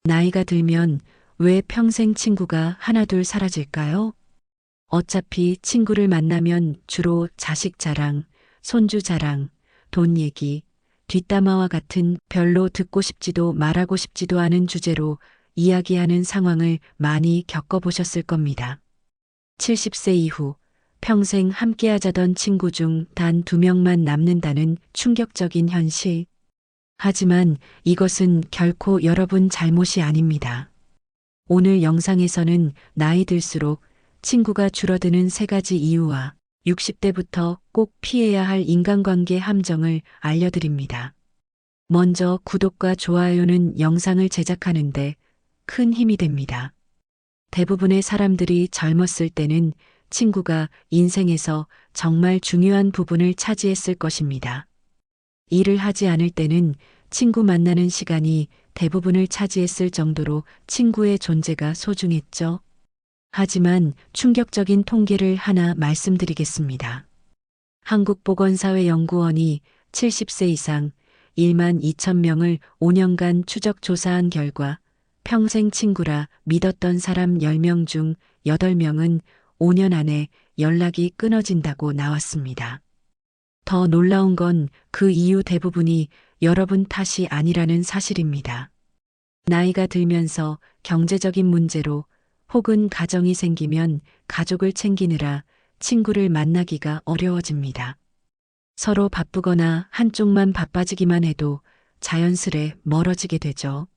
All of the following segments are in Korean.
나이가 들면 왜 평생 친구가 하나둘 사라질까요? 어차피 친구를 만나면 주로 자식 자랑, 손주 자랑, 돈 얘기, 뒷담화와 같은 별로 듣고 싶지도 말하고 싶지도 않은 주제로 이야기하는 상황을 많이 겪어보셨을 겁니다. 70세 이후 평생 함께하자던 친구 중 단 2명만 남는다는 충격적인 현실. 하지만 이것은 결코 여러분 잘못이 아닙니다. 오늘 영상에서는 나이 들수록 친구가 줄어드는 3가지 이유와 60대부터 꼭 피해야 할 인간관계 함정을 알려드립니다. 먼저 구독과 좋아요는 영상을 제작하는데 큰 힘이 됩니다. 대부분의 사람들이 젊었을 때는 친구가 인생에서 정말 중요한 부분을 차지했을 것입니다. 일을 하지 않을 때는 친구 만나는 시간이 대부분을 차지했을 정도로 친구의 존재가 소중했죠. 하지만 충격적인 통계를 하나 말씀드리겠습니다. 한국보건사회연구원이 70세 이상 1만 2천 명을 5년간 추적 조사한 결과 평생 친구라 믿었던 사람 10명 중 8명은 5년 안에 연락이 끊어진다고 나왔습니다. 더 놀라운 건 그 이유 대부분이 여러분 탓이 아니라는 사실입니다. 나이가 들면서 경제적인 문제로 혹은 가정이 생기면 가족을 챙기느라 친구를 만나기가 어려워집니다. 서로 바쁘거나 한쪽만 바빠지기만 해도 자연스레 멀어지게 되죠.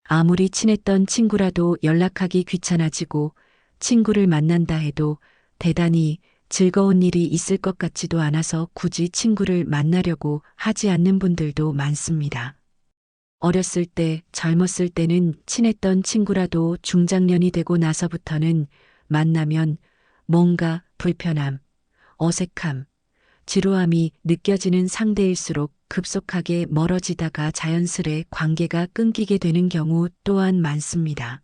아무리 친했던 친구라도 연락하기 귀찮아지고 친구를 만난다 해도 대단히 즐거운 일이 있을 것 같지도 않아서 굳이 친구를 만나려고 하지 않는 분들도 많습니다. 어렸을 때, 젊었을 때는 친했던 친구라도 중장년이 되고 나서부터는 만나면 뭔가 불편함, 어색함, 지루함이 느껴지는 상대일수록 급속하게 멀어지다가 자연스레 관계가 끊기게 되는 경우 또한 많습니다.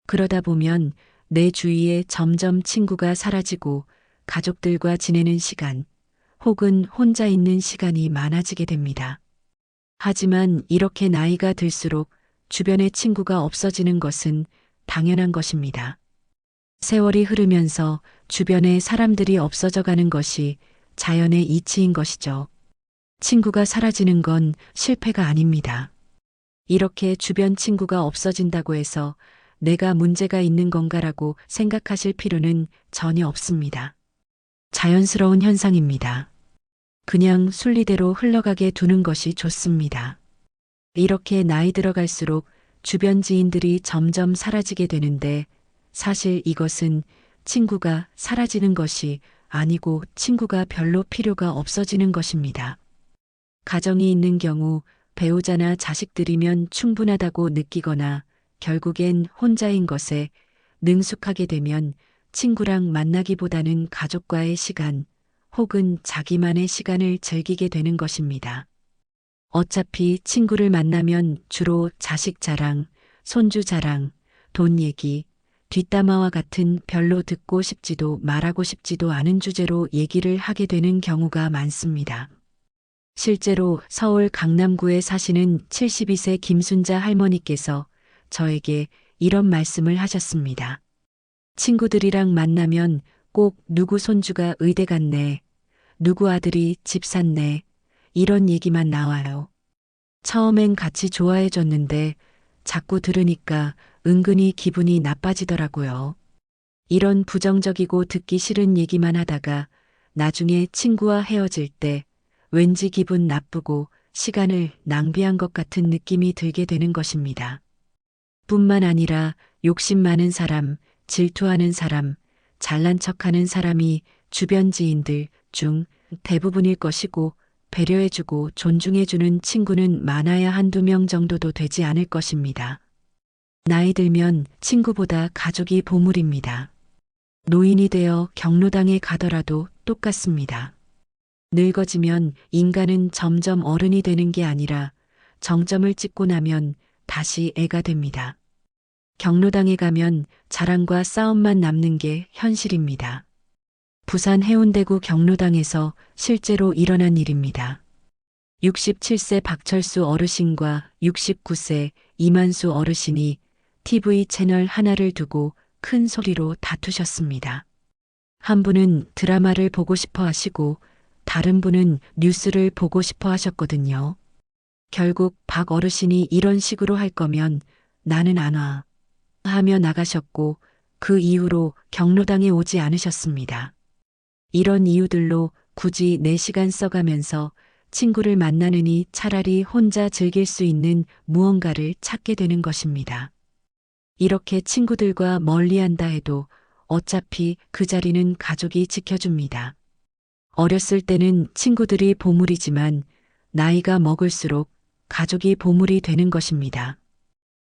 그러다 보면 내 주위에 점점 친구가 사라지고 가족들과 지내는 시간, 혹은 혼자 있는 시간이 많아지게 됩니다. 하지만 이렇게 나이가 들수록 주변에 친구가 없어지는 것은 당연한 것입니다. 세월이 흐르면서 주변에 사람들이 없어져 가는 것이 자연의 이치인 것이죠. 친구가 사라지는 건 실패가 아닙니다. 이렇게 주변 친구가 없어진다고 해서 내가 문제가 있는 건가라고 생각하실 필요는 전혀 없습니다. 자연스러운 현상입니다. 그냥 순리대로 흘러가게 두는 것이 좋습니다. 이렇게 나이 들어갈수록 주변 지인들이 점점 사라지게 되는데 사실 이것은 친구가 사라지는 것이 아니고 친구가 별로 필요가 없어지는 것입니다. 가정이 있는 경우 배우자나 자식들이면 충분하다고 느끼거나 결국엔 혼자인 것에 능숙하게 되면 친구랑 만나기보다는 가족과의 시간 혹은 자기만의 시간을 즐기게 되는 것입니다. 어차피 친구를 만나면 주로 자식 자랑, 손주 자랑, 돈 얘기, 뒷담화와 같은 별로 듣고 싶지도 말하고 싶지도 않은 주제로 얘기를 하게 되는 경우가 많습니다. 실제로 서울 강남구에 사시는 72세 김순자 할머니께서 저에게 이런 말씀을 하셨습니다. 친구들이랑 만나면 꼭 누구 손주가 의대 갔네, 누구 아들이 집 샀네, 이런 얘기만 나와요. 처음엔 같이 좋아해줬는데 자꾸 들으니까 은근히 기분이 나빠지더라고요. 이런 부정적이고 듣기 싫은 얘기만 하다가 나중에 친구와 헤어질 때 왠지 기분 나쁘고 시간을 낭비한 것 같은 느낌이 들게 되는 것입니다. 뿐만 아니라 욕심 많은 사람, 질투하는 사람, 잘난 척하는 사람이 주변 지인들 중 대부분일 것이고 배려해주고 존중해주는 친구는 많아야 한두 명 정도도 되지 않을 것입니다. 나이 들면 친구보다 가족이 보물입니다. 노인이 되어 경로당에 가더라도 똑같습니다. 늙어지면 인간은 점점 어른이 되는 게 아니라 정점을 찍고 나면 다시 애가 됩니다. 경로당에 가면 자랑과 싸움만 남는 게 현실입니다. 부산 해운대구 경로당에서 실제로 일어난 일입니다. 67세 박철수 어르신과 69세 이만수 어르신이 TV 채널 하나를 두고 큰 소리로 다투셨습니다. 한 분은 드라마를 보고 싶어 하시고 다른 분은 뉴스를 보고 싶어 하셨거든요. 결국 박 어르신이 이런 식으로 할 거면 나는 안 와 하며 나가셨고 그 이후로 경로당에 오지 않으셨습니다. 이런 이유들로 굳이 4시간 써가면서 친구를 만나느니 차라리 혼자 즐길 수 있는 무언가를 찾게 되는 것입니다. 이렇게 친구들과 멀리한다 해도 어차피 그 자리는 가족이 지켜줍니다. 어렸을 때는 친구들이 보물이지만 나이가 먹을수록 가족이 보물이 되는 것입니다.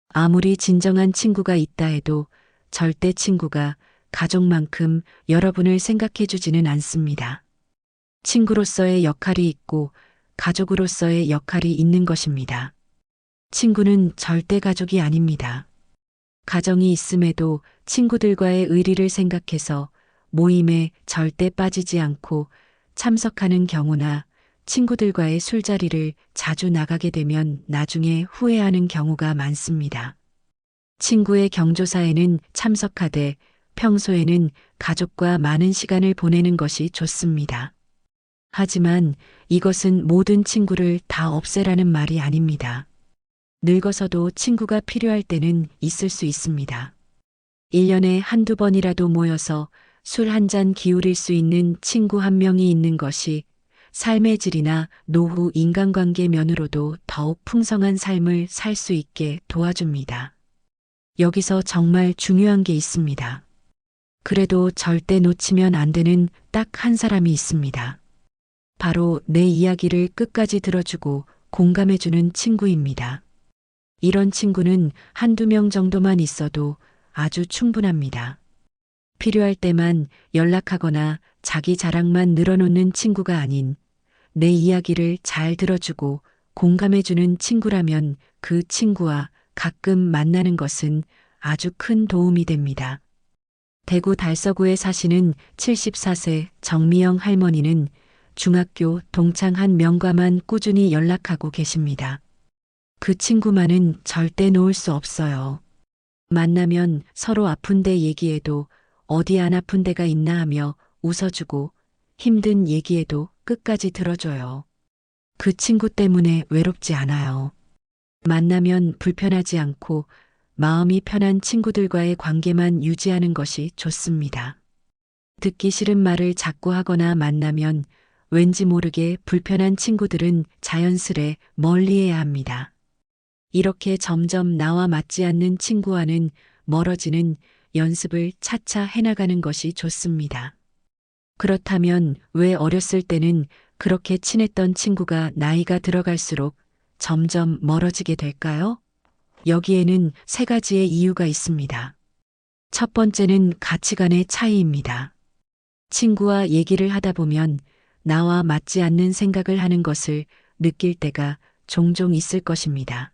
아무리 진정한 친구가 있다 해도 절대 친구가 가족만큼 여러분을 생각해 주지는 않습니다. 친구로서의 역할이 있고 가족으로서의 역할이 있는 것입니다. 친구는 절대 가족이 아닙니다. 가정이 있음에도 친구들과의 의리를 생각해서 모임에 절대 빠지지 않고 참석하는 경우나 친구들과의 술자리를 자주 나가게 되면 나중에 후회하는 경우가 많습니다. 친구의 경조사에는 참석하되 평소에는 가족과 많은 시간을 보내는 것이 좋습니다. 하지만 이것은 모든 친구를 다 없애라는 말이 아닙니다. 늙어서도 친구가 필요할 때는 있을 수 있습니다. 1년에 한두 번이라도 모여서 술 한 잔 기울일 수 있는 친구 한 명이 있는 것이 삶의 질이나 노후 인간관계 면으로도 더욱 풍성한 삶을 살 수 있게 도와줍니다. 여기서 정말 중요한 게 있습니다. 그래도 절대 놓치면 안 되는 딱 한 사람이 있습니다. 바로 내 이야기를 끝까지 들어주고 공감해주는 친구입니다. 이런 친구는 한두 명 정도만 있어도 아주 충분합니다. 필요할 때만 연락하거나 자기 자랑만 늘어놓는 친구가 아닌 내 이야기를 잘 들어주고 공감해주는 친구라면 그 친구와 가끔 만나는 것은 아주 큰 도움이 됩니다. 대구 달서구에 사시는 74세 정미영 할머니는 중학교 동창 한 명과만 꾸준히 연락하고 계십니다. 그 친구만은 절대 놓을 수 없어요. 만나면 서로 아픈데 얘기해도 어디 안 아픈 데가 있나 하며 웃어주고 힘든 얘기해도 끝까지 들어줘요. 그 친구 때문에 외롭지 않아요. 만나면 불편하지 않고 마음이 편한 친구들과의 관계만 유지하는 것이 좋습니다. 듣기 싫은 말을 자꾸 하거나 만나면 왠지 모르게 불편한 친구들은 자연스레 멀리해야 합니다. 이렇게 점점 나와 맞지 않는 친구와는 멀어지는 연습을 차차 해나가는 것이 좋습니다. 그렇다면 왜 어렸을 때는 그렇게 친했던 친구가 나이가 들어갈수록 점점 멀어지게 될까요? 여기에는 3가지의 이유가 있습니다. 첫 번째는 가치관의 차이입니다. 친구와 얘기를 하다 보면 나와 맞지 않는 생각을 하는 것을 느낄 때가 종종 있을 것입니다.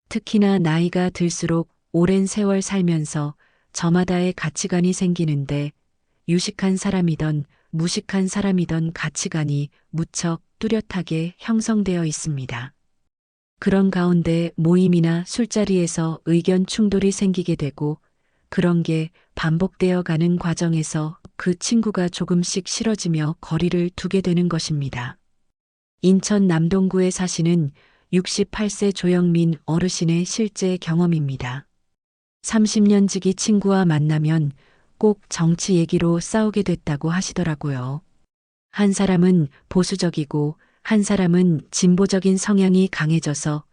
특히나 나이가 들수록 오랜 세월 살면서 저마다의 가치관이 생기는데 유식한 사람이던 무식한 사람이던 가치관이 무척 뚜렷하게 형성되어 있습니다. 그런 가운데 모임이나 술자리에서 의견 충돌이 생기게 되고 그런 게 반복되어 가는 과정에서 그 친구가 조금씩 싫어지며 거리를 두게 되는 것입니다. 인천 남동구에 사시는 68세 조영민 어르신의 실제 경험입니다. 30년 지기 친구와 만나면 꼭 정치 얘기로 싸우게 됐다고 하시더라고요. 한 사람은 보수적이고 한 사람은 진보적인 성향이 강해져서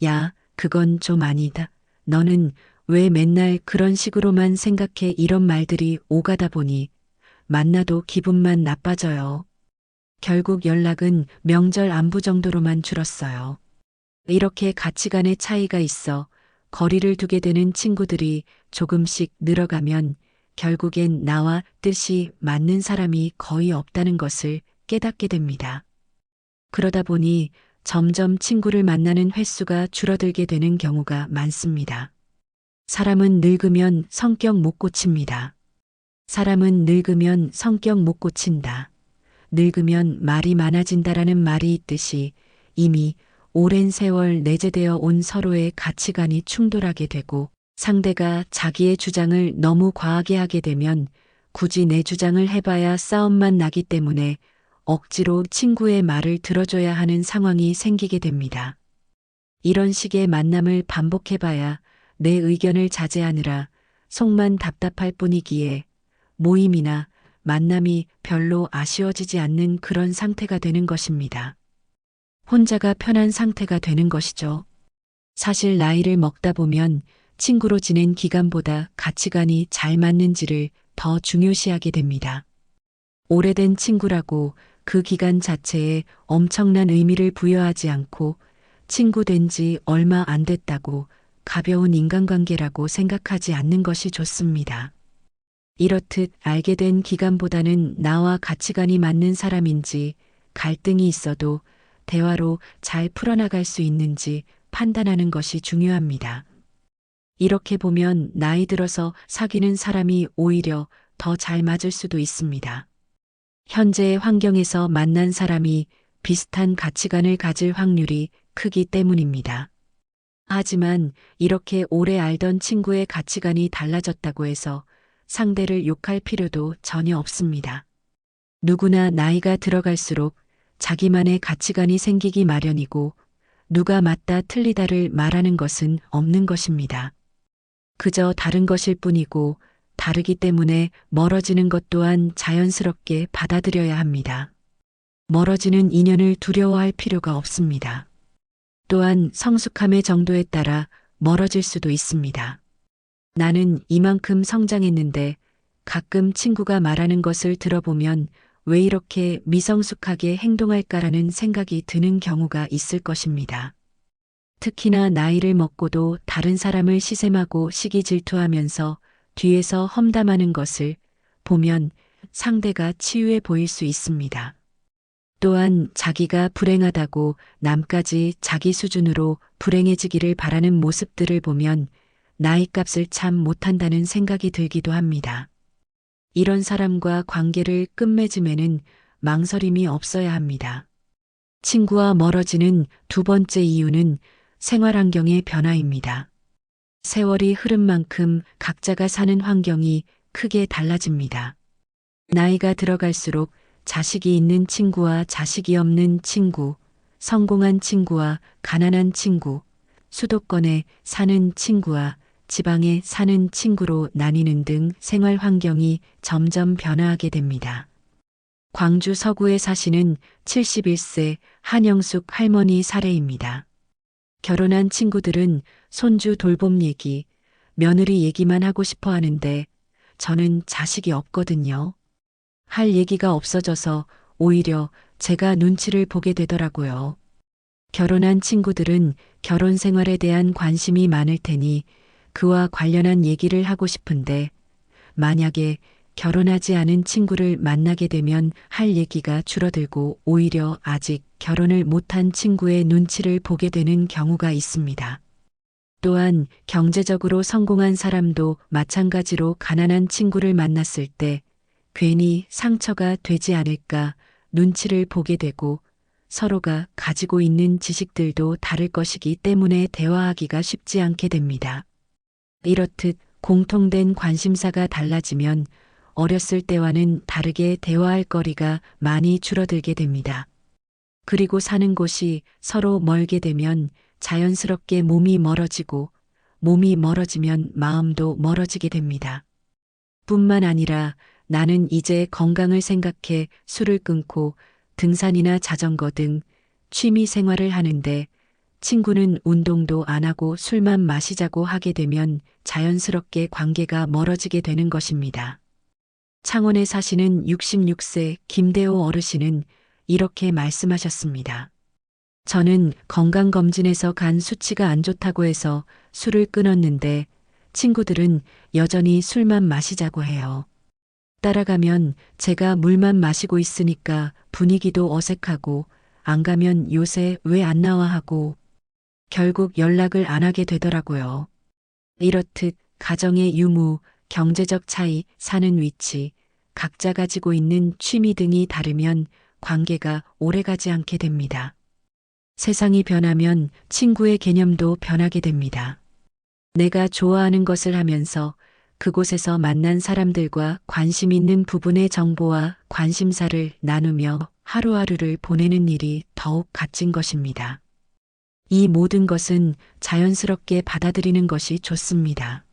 야, 그건 좀 아니다. 너는 왜 맨날 그런 식으로만 생각해 이런 말들이 오가다 보니 만나도 기분만 나빠져요. 결국 연락은 명절 안부 정도로만 줄었어요. 이렇게 가치관의 차이가 있어 거리를 두게 되는 친구들이 조금씩 늘어가면 결국엔 나와 뜻이 맞는 사람이 거의 없다는 것을 깨닫게 됩니다. 그러다 보니 점점 친구를 만나는 횟수가 줄어들게 되는 경우가 많습니다. 사람은 늙으면 성격 못 고칩니다. 사람은 늙으면 성격 못 고친다. 늙으면 말이 많아진다라는 말이 있듯이 이미 오랜 세월 내재되어 온 서로의 가치관이 충돌하게 되고 상대가 자기의 주장을 너무 과하게 하게 되면 굳이 내 주장을 해봐야 싸움만 나기 때문에 억지로 친구의 말을 들어줘야 하는 상황이 생기게 됩니다. 이런 식의 만남을 반복해봐야 내 의견을 자제하느라 속만 답답할 뿐이기에 모임이나 만남이 별로 아쉬워지지 않는 그런 상태가 되는 것입니다. 혼자가 편한 상태가 되는 것이죠. 사실 나이를 먹다 보면 친구로 지낸 기간보다 가치관이 잘 맞는지를 더 중요시하게 됩니다. 오래된 친구라고 그 기간 자체에 엄청난 의미를 부여하지 않고 친구 된 지 얼마 안 됐다고 가벼운 인간관계라고 생각하지 않는 것이 좋습니다. 이렇듯 알게 된 기간보다는 나와 가치관이 맞는 사람인지 갈등이 있어도 대화로 잘 풀어나갈 수 있는지 판단하는 것이 중요합니다. 이렇게 보면 나이 들어서 사귀는 사람이 오히려 더 잘 맞을 수도 있습니다. 현재의 환경에서 만난 사람이 비슷한 가치관을 가질 확률이 크기 때문입니다. 하지만 이렇게 오래 알던 친구의 가치관이 달라졌다고 해서 상대를 욕할 필요도 전혀 없습니다. 누구나 나이가 들어갈수록 자기만의 가치관이 생기기 마련이고 누가 맞다 틀리다를 말하는 것은 없는 것입니다. 그저 다른 것일 뿐이고 다르기 때문에 멀어지는 것 또한 자연스럽게 받아들여야 합니다. 멀어지는 인연을 두려워할 필요가 없습니다. 또한 성숙함의 정도에 따라 멀어질 수도 있습니다. 나는 이만큼 성장했는데 가끔 친구가 말하는 것을 들어보면 왜 이렇게 미성숙하게 행동할까라는 생각이 드는 경우가 있을 것입니다. 특히나 나이를 먹고도 다른 사람을 시샘하고 시기 질투하면서 뒤에서 험담하는 것을 보면 상대가 치유해 보일 수 있습니다. 또한 자기가 불행하다고 남까지 자기 수준으로 불행해지기를 바라는 모습들을 보면 나이값을 참 못한다는 생각이 들기도 합니다. 이런 사람과 관계를 끝맺음에는 망설임이 없어야 합니다. 친구와 멀어지는 두 번째 이유는 생활 환경의 변화입니다. 세월이 흐른 만큼 각자가 사는 환경이 크게 달라집니다. 나이가 들어갈수록 자식이 있는 친구와 자식이 없는 친구, 성공한 친구와 가난한 친구, 수도권에 사는 친구와 지방에 사는 친구로 나뉘는 등 생활 환경이 점점 변화하게 됩니다. 광주 서구에 사시는 71세 한영숙 할머니 사례입니다. 결혼한 친구들은 손주 돌봄 얘기, 며느리 얘기만 하고 싶어 하는데 저는 자식이 없거든요. 할 얘기가 없어져서 오히려 제가 눈치를 보게 되더라고요. 결혼한 친구들은 결혼 생활에 대한 관심이 많을 테니 그와 관련한 얘기를 하고 싶은데 만약에 결혼하지 않은 친구를 만나게 되면 할 얘기가 줄어들고 오히려 아직 결혼을 못한 친구의 눈치를 보게 되는 경우가 있습니다. 또한 경제적으로 성공한 사람도 마찬가지로 가난한 친구를 만났을 때 괜히 상처가 되지 않을까 눈치를 보게 되고 서로가 가지고 있는 지식들도 다를 것이기 때문에 대화하기가 쉽지 않게 됩니다. 이렇듯 공통된 관심사가 달라지면 어렸을 때와는 다르게 대화할 거리가 많이 줄어들게 됩니다. 그리고 사는 곳이 서로 멀게 되면 자연스럽게 몸이 멀어지고 몸이 멀어지면 마음도 멀어지게 됩니다. 뿐만 아니라 나는 이제 건강을 생각해 술을 끊고 등산이나 자전거 등 취미 생활을 하는데 친구는 운동도 안 하고 술만 마시자고 하게 되면 자연스럽게 관계가 멀어지게 되는 것입니다. 창원에 사시는 66세 김대호 어르신은 이렇게 말씀하셨습니다. 저는 건강검진에서 간 수치가 안 좋다고 해서 술을 끊었는데 친구들은 여전히 술만 마시자고 해요. 따라가면 제가 물만 마시고 있으니까 분위기도 어색하고 안 가면 요새 왜 안 나와 하고 결국 연락을 안 하게 되더라고요. 이렇듯 가정의 유무, 경제적 차이, 사는 위치, 각자 가지고 있는 취미 등이 다르면 관계가 오래가지 않게 됩니다. 세상이 변하면 친구의 개념도 변하게 됩니다. 내가 좋아하는 것을 하면서 그곳에서 만난 사람들과 관심 있는 부분의 정보와 관심사를 나누며 하루하루를 보내는 일이 더욱 값진 것입니다. 이 모든 것은 자연스럽게 받아들이는 것이 좋습니다.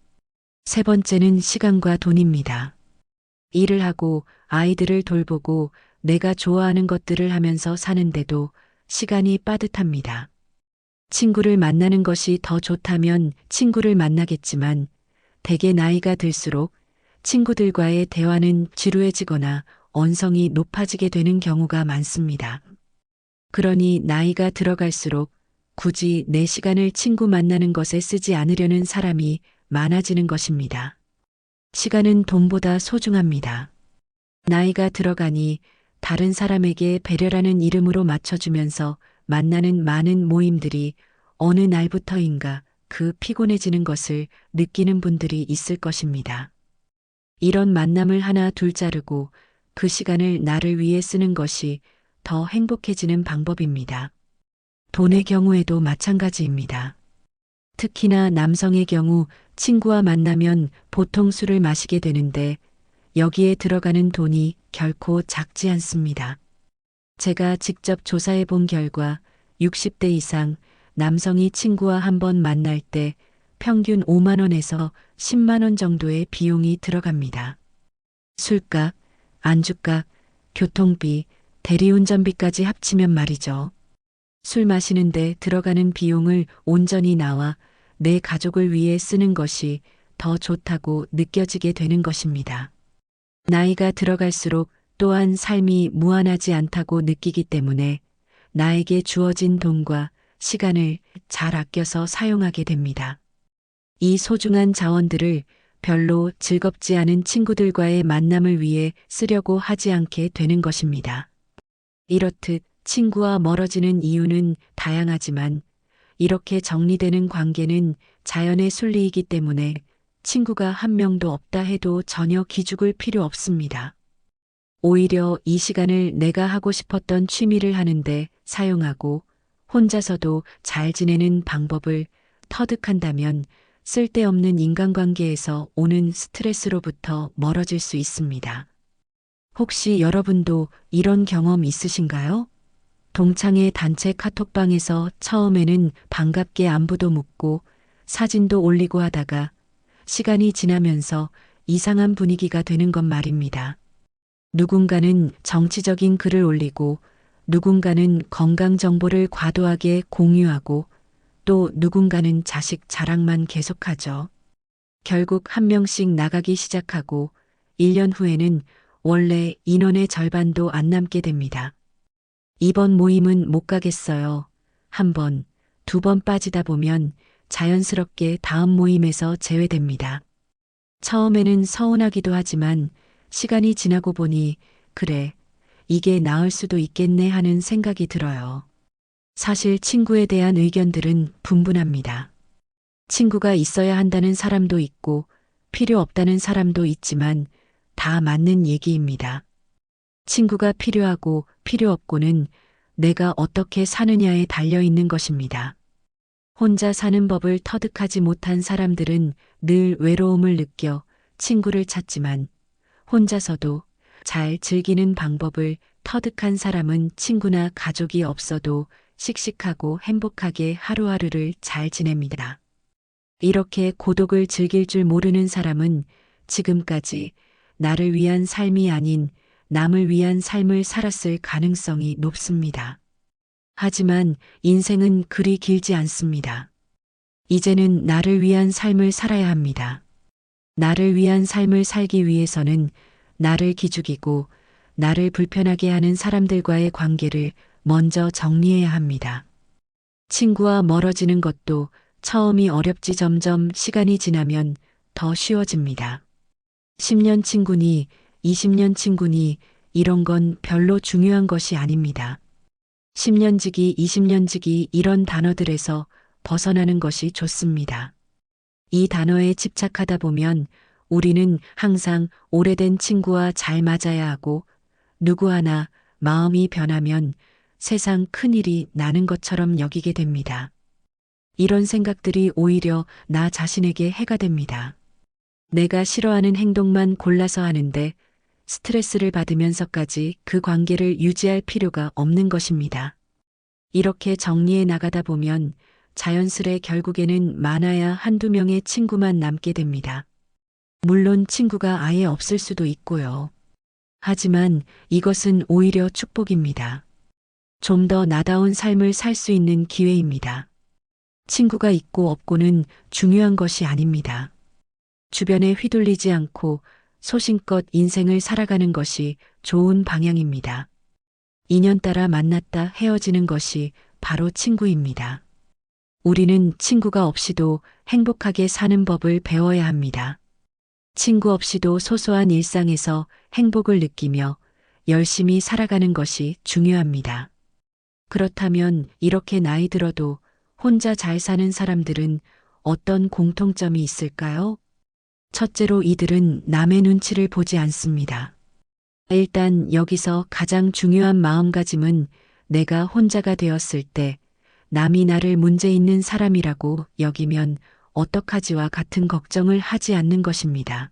세 번째는 시간과 돈입니다. 일을 하고 아이들을 돌보고 내가 좋아하는 것들을 하면서 사는데도 시간이 빠듯합니다. 친구를 만나는 것이 더 좋다면 친구를 만나겠지만 대개 나이가 들수록 친구들과의 대화는 지루해지거나 언성이 높아지게 되는 경우가 많습니다. 그러니 나이가 들어갈수록 굳이 내 시간을 친구 만나는 것에 쓰지 않으려는 사람이 많아지는 것입니다. 시간은 돈보다 소중합니다. 나이가 들어가니 다른 사람에게 배려라는 이름으로 맞춰주면서 만나는 많은 모임들이 어느 날부터인가 피곤해지는 것을 느끼는 분들이 있을 것입니다. 이런 만남을 하나 둘 자르고 그 시간을 나를 위해 쓰는 것이 더 행복해지는 방법입니다. 돈의 경우에도 마찬가지입니다. 특히나 남성의 경우 친구와 만나면 보통 술을 마시게 되는데 여기에 들어가는 돈이 결코 작지 않습니다. 제가 직접 조사해 본 결과 60대 이상 남성이 친구와 한번 만날 때 평균 5만 원에서 10만 원 정도의 비용이 들어갑니다. 술값, 안주값, 교통비, 대리운전비까지 합치면 말이죠. 술 마시는데 들어가는 비용을 온전히 나와 내 가족을 위해 쓰는 것이 더 좋다고 느껴지게 되는 것입니다. 나이가 들어갈수록 또한 삶이 무한하지 않다고 느끼기 때문에 나에게 주어진 돈과 시간을 잘 아껴서 사용하게 됩니다. 이 소중한 자원들을 별로 즐겁지 않은 친구들과의 만남을 위해 쓰려고 하지 않게 되는 것입니다. 이렇듯 친구와 멀어지는 이유는 다양하지만 이렇게 정리되는 관계는 자연의 순리이기 때문에 친구가 한 명도 없다 해도 전혀 기죽을 필요 없습니다. 오히려 이 시간을 내가 하고 싶었던 취미를 하는데 사용하고 혼자서도 잘 지내는 방법을 터득한다면 쓸데없는 인간관계에서 오는 스트레스로부터 멀어질 수 있습니다. 혹시 여러분도 이런 경험 있으신가요? 동창회 단체 카톡방에서 처음에는 반갑게 안부도 묻고 사진도 올리고 하다가 시간이 지나면서 이상한 분위기가 되는 것 말입니다. 누군가는 정치적인 글을 올리고 누군가는 건강 정보를 과도하게 공유하고 또 누군가는 자식 자랑만 계속하죠. 결국 한 명씩 나가기 시작하고 1년 후에는 원래 인원의 절반도 안 남게 됩니다. 이번 모임은 못 가겠어요. 한 번, 두 번 빠지다 보면 자연스럽게 다음 모임에서 제외됩니다. 처음에는 서운하기도 하지만 시간이 지나고 보니 그래, 이게 나을 수도 있겠네 하는 생각이 들어요. 사실 친구에 대한 의견들은 분분합니다. 친구가 있어야 한다는 사람도 있고 필요 없다는 사람도 있지만 다 맞는 얘기입니다. 친구가 필요하고 필요 없고는 내가 어떻게 사느냐에 달려 있는 것입니다. 혼자 사는 법을 터득하지 못한 사람들은 늘 외로움을 느껴 친구를 찾지만 혼자서도 잘 즐기는 방법을 터득한 사람은 친구나 가족이 없어도 씩씩하고 행복하게 하루하루를 잘 지냅니다. 이렇게 고독을 즐길 줄 모르는 사람은 지금까지 나를 위한 삶이 아닌 남을 위한 삶을 살았을 가능성이 높습니다. 하지만 인생은 그리 길지 않습니다. 이제는 나를 위한 삶을 살아야 합니다. 나를 위한 삶을 살기 위해서는 나를 기죽이고 나를 불편하게 하는 사람들과의 관계를 먼저 정리해야 합니다. 친구와 멀어지는 것도 처음이 어렵지 점점 시간이 지나면 더 쉬워집니다. 10년 친구니 20년 친구니 이런 건 별로 중요한 것이 아닙니다. 10년지기, 20년지기 이런 단어들에서 벗어나는 것이 좋습니다. 이 단어에 집착하다 보면 우리는 항상 오래된 친구와 잘 맞아야 하고 누구 하나 마음이 변하면 세상 큰일이 나는 것처럼 여기게 됩니다. 이런 생각들이 오히려 나 자신에게 해가 됩니다. 내가 싫어하는 행동만 골라서 하는데 스트레스를 받으면서까지 그 관계를 유지할 필요가 없는 것입니다. 이렇게 정리해 나가다 보면 자연스레 결국에는 많아야 한두 명의 친구만 남게 됩니다. 물론 친구가 아예 없을 수도 있고요. 하지만 이것은 오히려 축복입니다. 좀 더 나다운 삶을 살 수 있는 기회입니다. 친구가 있고 없고는 중요한 것이 아닙니다. 주변에 휘둘리지 않고 소신껏 인생을 살아가는 것이 좋은 방향입니다. 인연 따라 만났다 헤어지는 것이 바로 친구입니다. 우리는 친구가 없이도 행복하게 사는 법을 배워야 합니다. 친구 없이도 소소한 일상에서 행복을 느끼며 열심히 살아가는 것이 중요합니다. 그렇다면 이렇게 나이 들어도 혼자 잘 사는 사람들은 어떤 공통점이 있을까요? 첫째로 이들은 남의 눈치를 보지 않습니다. 일단 여기서 가장 중요한 마음가짐은 내가 혼자가 되었을 때 남이 나를 문제 있는 사람이라고 여기면 어떡하지와 같은 걱정을 하지 않는 것입니다.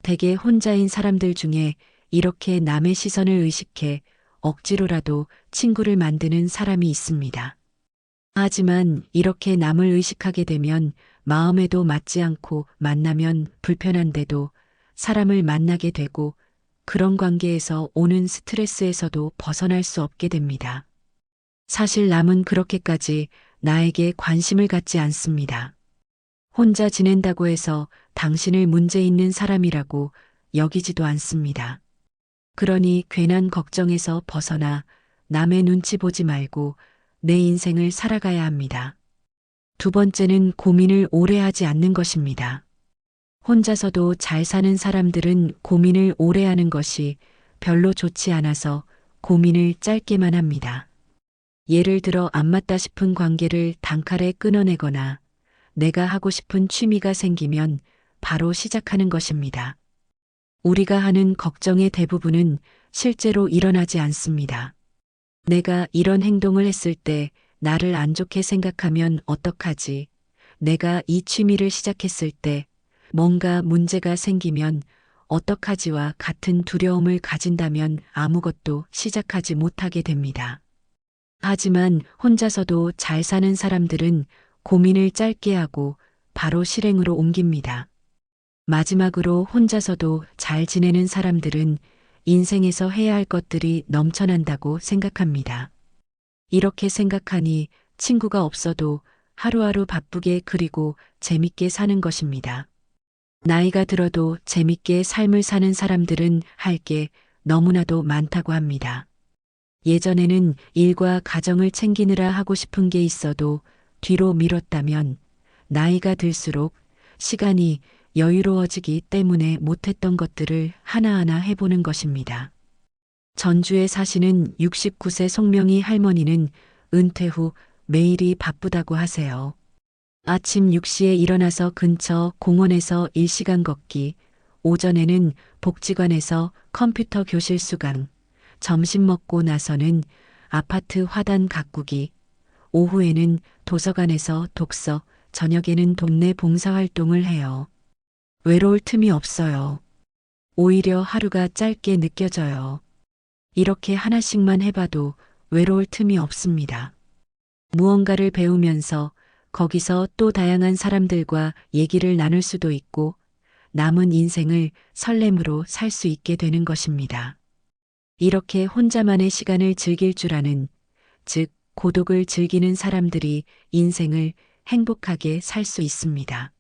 대개 혼자인 사람들 중에 이렇게 남의 시선을 의식해 억지로라도 친구를 만드는 사람이 있습니다. 하지만 이렇게 남을 의식하게 되면 마음에도 맞지 않고 만나면 불편한데도 사람을 만나게 되고 그런 관계에서 오는 스트레스에서도 벗어날 수 없게 됩니다. 사실 남은 그렇게까지 나에게 관심을 갖지 않습니다. 혼자 지낸다고 해서 당신을 문제 있는 사람이라고 여기지도 않습니다. 그러니 괜한 걱정에서 벗어나 남의 눈치 보지 말고 내 인생을 살아가야 합니다. 두 번째는 고민을 오래 하지 않는 것입니다. 혼자서도 잘 사는 사람들은 고민을 오래 하는 것이 별로 좋지 않아서 고민을 짧게만 합니다. 예를 들어 안 맞다 싶은 관계를 단칼에 끊어내거나 내가 하고 싶은 취미가 생기면 바로 시작하는 것입니다. 우리가 하는 걱정의 대부분은 실제로 일어나지 않습니다. 내가 이런 행동을 했을 때 나를 안 좋게 생각하면 어떡하지? 내가 이 취미를 시작했을 때 뭔가 문제가 생기면 어떡하지와 같은 두려움을 가진다면 아무것도 시작하지 못하게 됩니다. 하지만 혼자서도 잘 사는 사람들은 고민을 짧게 하고 바로 실행으로 옮깁니다. 마지막으로 혼자서도 잘 지내는 사람들은 인생에서 해야 할 것들이 넘쳐난다고 생각합니다. 이렇게 생각하니 친구가 없어도 하루하루 바쁘게 그리고 재밌게 사는 것입니다. 나이가 들어도 재밌게 삶을 사는 사람들은 할 게 너무나도 많다고 합니다. 예전에는 일과 가정을 챙기느라 하고 싶은 게 있어도 뒤로 미뤘다면 나이가 들수록 시간이 여유로워지기 때문에 못했던 것들을 하나하나 해보는 것입니다. 전주에 사시는 69세 송명희 할머니는 은퇴 후 매일이 바쁘다고 하세요. 아침 6시에 일어나서 근처 공원에서 1시간 걷기, 오전에는 복지관에서 컴퓨터 교실 수강, 점심 먹고 나서는 아파트 화단 가꾸기, 오후에는 도서관에서 독서, 저녁에는 동네 봉사활동을 해요. 외로울 틈이 없어요. 오히려 하루가 짧게 느껴져요. 이렇게 하나씩만 해봐도 외로울 틈이 없습니다. 무언가를 배우면서 거기서 또 다양한 사람들과 얘기를 나눌 수도 있고 남은 인생을 설렘으로 살 수 있게 되는 것입니다. 이렇게 혼자만의 시간을 즐길 줄 아는, 즉 고독을 즐기는 사람들이 인생을 행복하게 살 수 있습니다.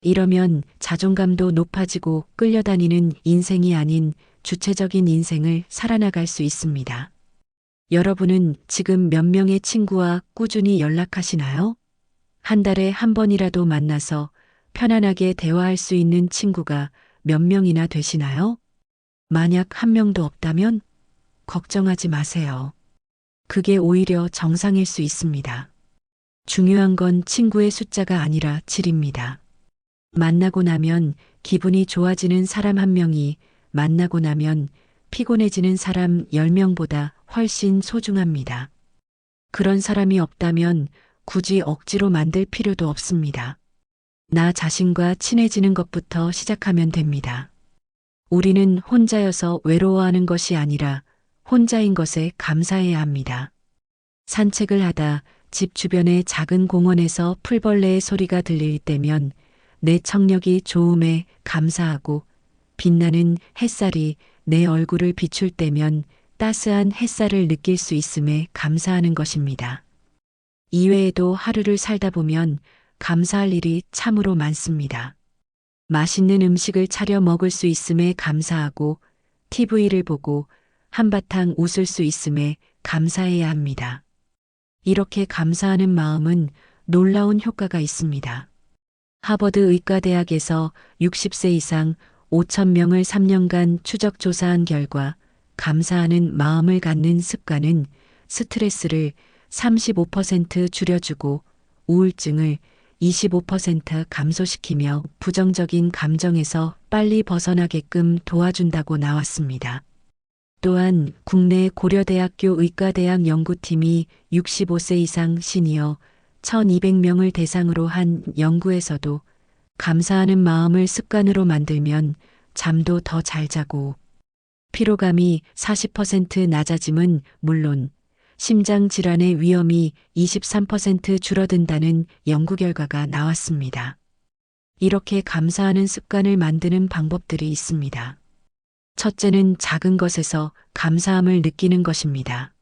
이러면 자존감도 높아지고 끌려다니는 인생이 아닌 주체적인 인생을 살아나갈 수 있습니다. 여러분은 지금 몇 명의 친구와 꾸준히 연락하시나요? 한 달에 한 번이라도 만나서 편안하게 대화할 수 있는 친구가 몇 명이나 되시나요? 만약 한 명도 없다면 걱정하지 마세요. 그게 오히려 정상일 수 있습니다. 중요한 건 친구의 숫자가 아니라 질입니다. 만나고 나면 기분이 좋아지는 사람 한 명이 만나고 나면 피곤해지는 사람 10명보다 훨씬 소중합니다. 그런 사람이 없다면 굳이 억지로 만들 필요도 없습니다. 나 자신과 친해지는 것부터 시작하면 됩니다. 우리는 혼자여서 외로워하는 것이 아니라 혼자인 것에 감사해야 합니다. 산책을 하다 집 주변의 작은 공원에서 풀벌레의 소리가 들릴 때면 내 청력이 좋음에 감사하고, 빛나는 햇살이 내 얼굴을 비출 때면 따스한 햇살을 느낄 수 있음에 감사하는 것입니다. 이외에도 하루를 살다 보면 감사할 일이 참으로 많습니다. 맛있는 음식을 차려 먹을 수 있음에 감사하고, TV를 보고 한바탕 웃을 수 있음에 감사해야 합니다. 이렇게 감사하는 마음은 놀라운 효과가 있습니다. 하버드 의과대학에서 60세 이상 5,000명을 3년간 추적 조사한 결과 감사하는 마음을 갖는 습관은 스트레스를 35% 줄여주고 우울증을 25% 감소시키며 부정적인 감정에서 빨리 벗어나게끔 도와준다고 나왔습니다. 또한 국내 고려대학교 의과대학 연구팀이 65세 이상 시니어 1,200명을 대상으로 한 연구에서도 감사하는 마음을 습관으로 만들면 잠도 더 잘 자고 피로감이 40% 낮아짐은 물론 심장 질환의 위험이 23% 줄어든다는 연구 결과가 나왔습니다. 이렇게 감사하는 습관을 만드는 방법들이 있습니다. 첫째는 작은 것에서 감사함을 느끼는 것입니다.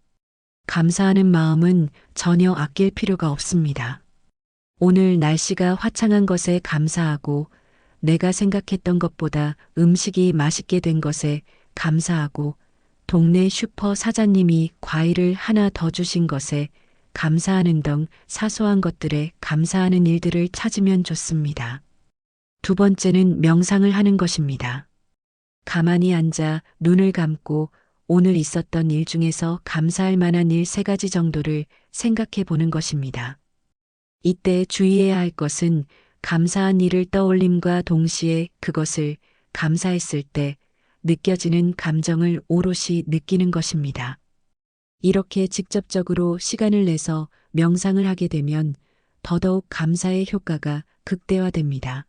감사하는 마음은 전혀 아낄 필요가 없습니다. 오늘 날씨가 화창한 것에 감사하고, 내가 생각했던 것보다 음식이 맛있게 된 것에 감사하고, 동네 슈퍼 사장님이 과일을 하나 더 주신 것에 감사하는 등 사소한 것들에 감사하는 일들을 찾으면 좋습니다. 두 번째는 명상을 하는 것입니다. 가만히 앉아 눈을 감고 오늘 있었던 일 중에서 감사할 만한 일 3가지 정도를 생각해 보는 것입니다. 이때 주의해야 할 것은 감사한 일을 떠올림과 동시에 그것을 감사했을 때 느껴지는 감정을 오롯이 느끼는 것입니다. 이렇게 직접적으로 시간을 내서 명상을 하게 되면 더더욱 감사의 효과가 극대화됩니다.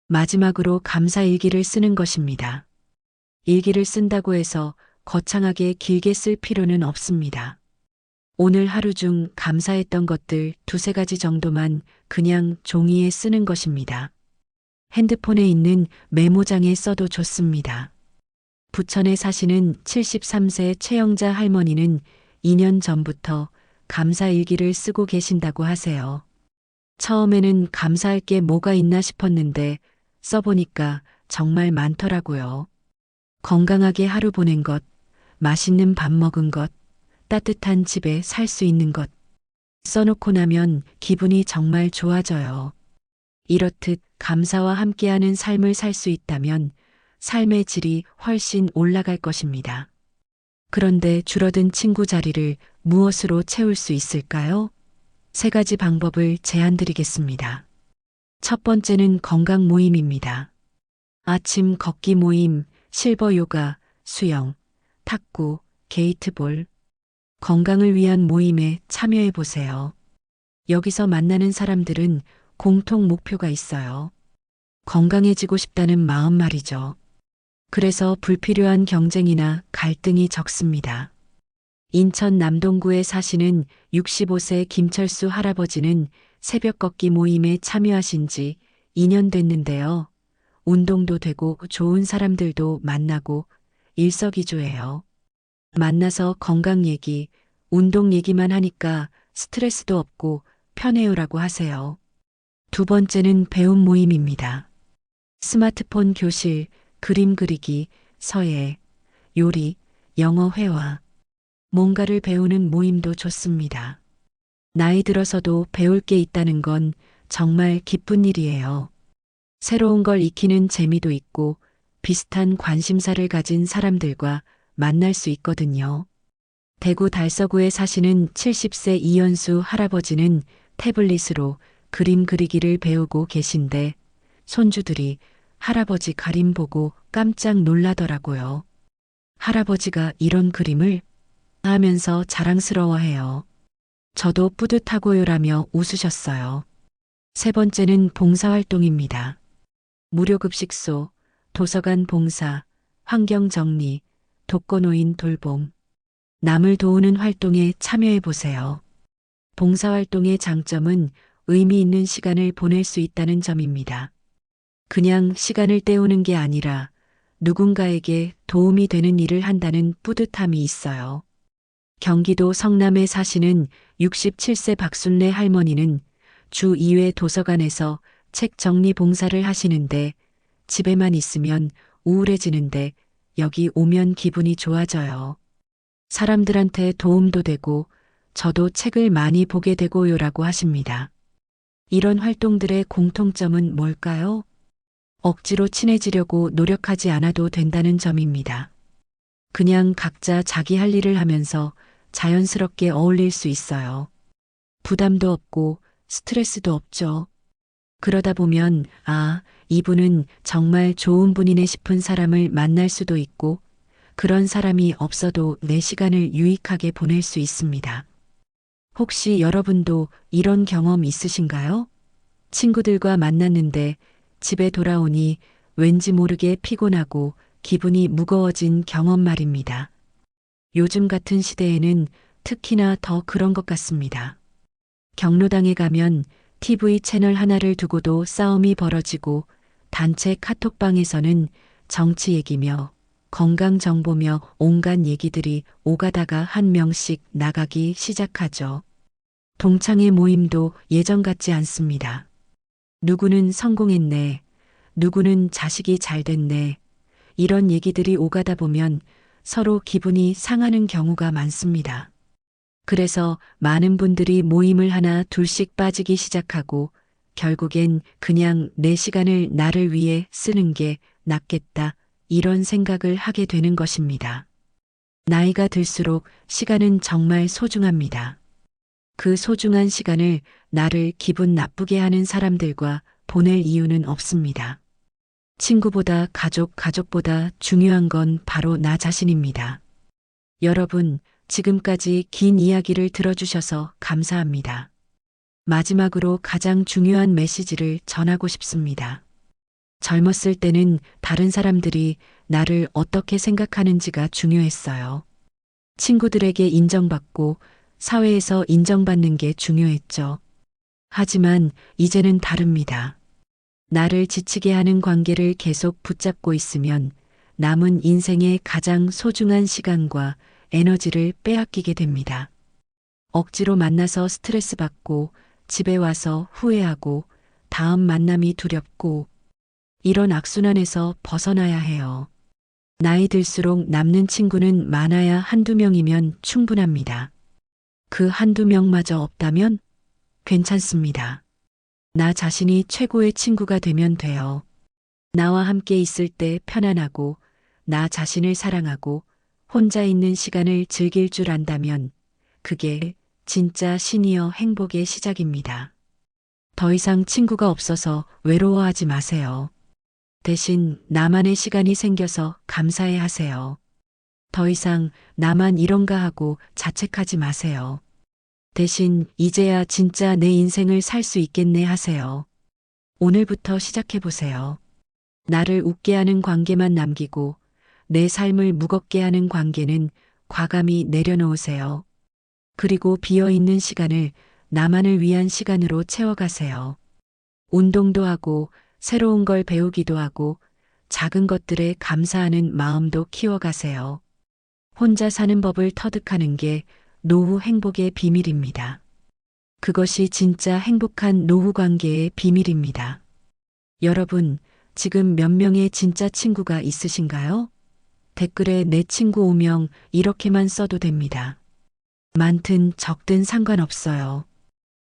마지막으로 감사 일기를 쓰는 것입니다. 일기를 쓴다고 해서 거창하게 길게 쓸 필요는 없습니다. 오늘 하루 중 감사했던 것들 2-3가지 정도만 그냥 종이에 쓰는 것입니다. 핸드폰에 있는 메모장에 써도 좋습니다. 부천에 사시는 73세 최영자 할머니는 2년 전부터 감사 일기를 쓰고 계신다고 하세요. 처음에는 감사할 게 뭐가 있나 싶었는데 써보니까 정말 많더라고요. 건강하게 하루 보낸 것, 맛있는 밥 먹은 것, 따뜻한 집에 살 수 있는 것. 써놓고 나면 기분이 정말 좋아져요. 이렇듯 감사와 함께하는 삶을 살 수 있다면 삶의 질이 훨씬 올라갈 것입니다. 그런데 줄어든 친구 자리를 무엇으로 채울 수 있을까요? 3가지 방법을 제안드리겠습니다. 첫 번째는 건강 모임입니다. 아침 걷기 모임, 실버 요가, 수영, 탁구, 게이트볼. 건강을 위한 모임에 참여해 보세요. 여기서 만나는 사람들은 공통 목표가 있어요. 건강해지고 싶다는 마음 말이죠. 그래서 불필요한 경쟁이나 갈등이 적습니다. 인천 남동구에 사시는 65세 김철수 할아버지는 새벽 걷기 모임에 참여하신 지 2년 됐는데요. 운동도 되고 좋은 사람들도 만나고 일석이조예요. 만나서 건강 얘기, 운동 얘기만 하니까 스트레스도 없고 편해요라고 하세요. 두 번째는 배움 모임입니다. 스마트폰 교실, 그림 그리기, 서예, 요리, 영어 회화. 뭔가를 배우는 모임도 좋습니다. 나이 들어서도 배울 게 있다는 건 정말 기쁜 일이에요. 새로운 걸 익히는 재미도 있고 비슷한 관심사를 가진 사람들과 만날 수 있거든요. 대구 달서구에 사시는 70세 이연수 할아버지는 태블릿으로 그림 그리기를 배우고 계신데 손주들이 할아버지 그림 보고 깜짝 놀라더라고요. 할아버지가 이런 그림을 하면서 자랑스러워해요. 저도 뿌듯하고요라며 웃으셨어요. 세 번째는 봉사활동입니다. 무료급식소, 도서관 봉사, 환경정리, 독거노인 돌봄, 남을 도우는 활동에 참여해 보세요. 봉사활동의 장점은 의미 있는 시간을 보낼 수 있다는 점입니다. 그냥 시간을 때우는 게 아니라 누군가에게 도움이 되는 일을 한다는 뿌듯함이 있어요. 경기도 성남에 사시는 67세 박순례 할머니는 주 2회 도서관에서 책 정리 봉사를 하시는데 집에만 있으면 우울해지는데 여기 오면 기분이 좋아져요. 사람들한테 도움도 되고 저도 책을 많이 보게 되고요라고 하십니다. 이런 활동들의 공통점은 뭘까요? 억지로 친해지려고 노력하지 않아도 된다는 점입니다. 그냥 각자 자기 할 일을 하면서 자연스럽게 어울릴 수 있어요. 부담도 없고 스트레스도 없죠. 그러다 보면, 아, 이분은 정말 좋은 분이네 싶은 사람을 만날 수도 있고, 그런 사람이 없어도 내 시간을 유익하게 보낼 수 있습니다. 혹시 여러분도 이런 경험 있으신가요? 친구들과 만났는데 집에 돌아오니 왠지 모르게 피곤하고 기분이 무거워진 경험 말입니다. 요즘 같은 시대에는 특히나 더 그런 것 같습니다. 경로당에 가면 TV 채널 하나를 두고도 싸움이 벌어지고 단체 카톡방에서는 정치 얘기며 건강 정보며 온갖 얘기들이 오가다가 한 명씩 나가기 시작하죠. 동창회 모임도 예전 같지 않습니다. 누구는 성공했네, 누구는 자식이 잘 됐네, 이런 얘기들이 오가다 보면 서로 기분이 상하는 경우가 많습니다. 그래서 많은 분들이 모임을 하나 둘씩 빠지기 시작하고 결국엔 그냥 내 시간을 나를 위해 쓰는 게 낫겠다 이런 생각을 하게 되는 것입니다. 나이가 들수록 시간은 정말 소중합니다. 그 소중한 시간을 나를 기분 나쁘게 하는 사람들과 보낼 이유는 없습니다. 친구보다 가족보다 중요한 건 바로 나 자신입니다. 여러분, 지금까지 긴 이야기를 들어주셔서 감사합니다. 마지막으로 가장 중요한 메시지를 전하고 싶습니다. 젊었을 때는 다른 사람들이 나를 어떻게 생각하는지가 중요했어요. 친구들에게 인정받고 사회에서 인정받는 게 중요했죠. 하지만 이제는 다릅니다. 나를 지치게 하는 관계를 계속 붙잡고 있으면 남은 인생의 가장 소중한 시간과 에너지를 빼앗기게 됩니다. 억지로 만나서 스트레스 받고 집에 와서 후회하고 다음 만남이 두렵고 이런 악순환에서 벗어나야 해요. 나이 들수록 남는 친구는 많아야 한두 명이면 충분합니다. 그 한두 명마저 없다면 괜찮습니다. 나 자신이 최고의 친구가 되면 돼요. 나와 함께 있을 때 편안하고 나 자신을 사랑하고 혼자 있는 시간을 즐길 줄 안다면 그게 진짜 시니어 행복의 시작입니다. 더 이상 친구가 없어서 외로워하지 마세요. 대신 나만의 시간이 생겨서 감사해 하세요. 더 이상 나만 이런가 하고 자책하지 마세요. 대신 이제야 진짜 내 인생을 살 수 있겠네 하세요. 오늘부터 시작해 보세요. 나를 웃게 하는 관계만 남기고 내 삶을 무겁게 하는 관계는 과감히 내려놓으세요. 그리고 비어있는 시간을 나만을 위한 시간으로 채워가세요. 운동도 하고 새로운 걸 배우기도 하고 작은 것들에 감사하는 마음도 키워가세요. 혼자 사는 법을 터득하는 게 노후 행복의 비밀입니다. 그것이 진짜 행복한 노후 관계의 비밀입니다. 여러분, 지금 몇 명의 진짜 친구가 있으신가요? 댓글에 내 친구 5명 이렇게만 써도 됩니다. 많든 적든 상관없어요.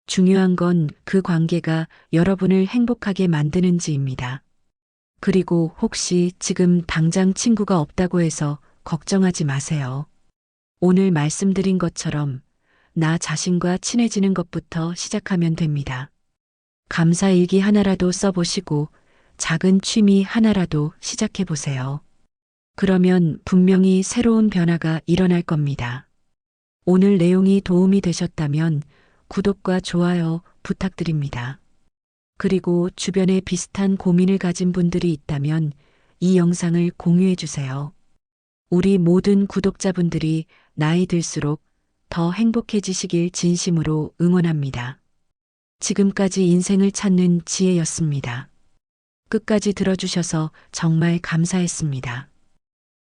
중요한 건 그 관계가 여러분을 행복하게 만드는지입니다. 그리고 혹시 지금 당장 친구가 없다고 해서 걱정하지 마세요. 오늘 말씀드린 것처럼 나 자신과 친해지는 것부터 시작하면 됩니다. 감사일기 하나라도 써보시고 작은 취미 하나라도 시작해 보세요. 그러면 분명히 새로운 변화가 일어날 겁니다. 오늘 내용이 도움이 되셨다면 구독과 좋아요 부탁드립니다. 그리고 주변에 비슷한 고민을 가진 분들이 있다면 이 영상을 공유해 주세요. 우리 모든 구독자분들이 나이 들수록 더 행복해지시길 진심으로 응원합니다. 지금까지 인생을 찾는 지혜였습니다. 끝까지 들어주셔서 정말 감사했습니다.